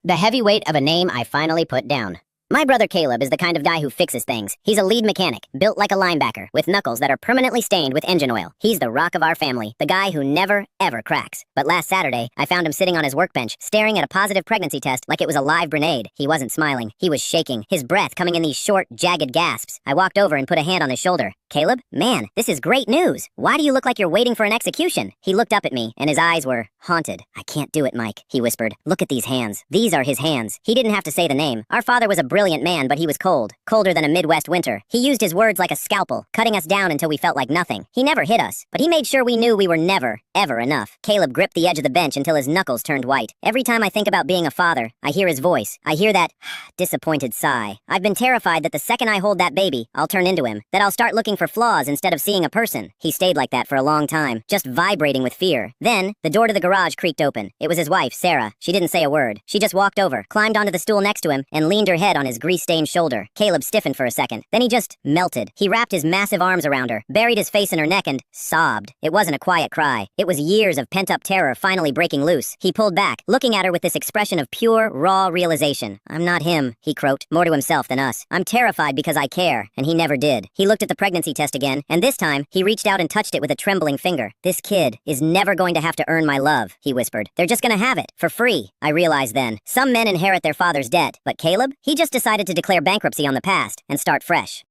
The heavy weight of a name I finally put down. My brother Caleb is the kind of guy who fixes things. He's a lead mechanic, built like a linebacker, with knuckles that are permanently stained with engine oil. He's the rock of our family, the guy who never, ever cracks. But last Saturday, I found him sitting on his workbench, staring at a positive pregnancy test like it was a live grenade. He wasn't smiling. He was shaking, his breath coming in these short, jagged gasps. I walked over and put a hand on his shoulder. "Caleb? Man, this is great news. Why do you look like you're waiting for an execution?" He looked up at me, and his eyes were haunted. "I can't do it, Mike," he whispered. "Look at these hands. These are his hands." He didn't have to say the name. Our father was a brilliant man, but he was cold. Colder than a Midwest winter. He used his words like a scalpel, cutting us down until we felt like nothing. He never hit us, but he made sure we knew we were never, ever enough. Caleb gripped the edge of the bench until his knuckles turned white. Every time I think about being a father, I hear his voice. I hear that disappointed sigh. I've been terrified that the second I hold that baby, I'll turn into him, that I'll start looking for flaws instead of seeing a person. He stayed like that for a long time, just vibrating with fear. Then, the door to the garage creaked open. It was his wife, Sarah. She didn't say a word. She just walked over, climbed onto the stool next to him, and leaned her head on his grease-stained shoulder. Caleb stiffened for a second. Then he just melted. He wrapped his massive arms around her, buried his face in her neck, and sobbed. It wasn't a quiet cry. It was years of pent-up terror finally breaking loose. He pulled back, looking at her with this expression of pure, raw realization. "I'm not him," he croaked, more to himself than us. "I'm terrified because I care," and he never did. He looked at the pregnancy test again, and this time, he reached out and touched it with a trembling finger. "This kid is never going to have to earn my love," he whispered. "They're just gonna have it, for free." I realized then, some men inherit their father's debt, but Caleb? He just decided to declare bankruptcy on the past and start fresh.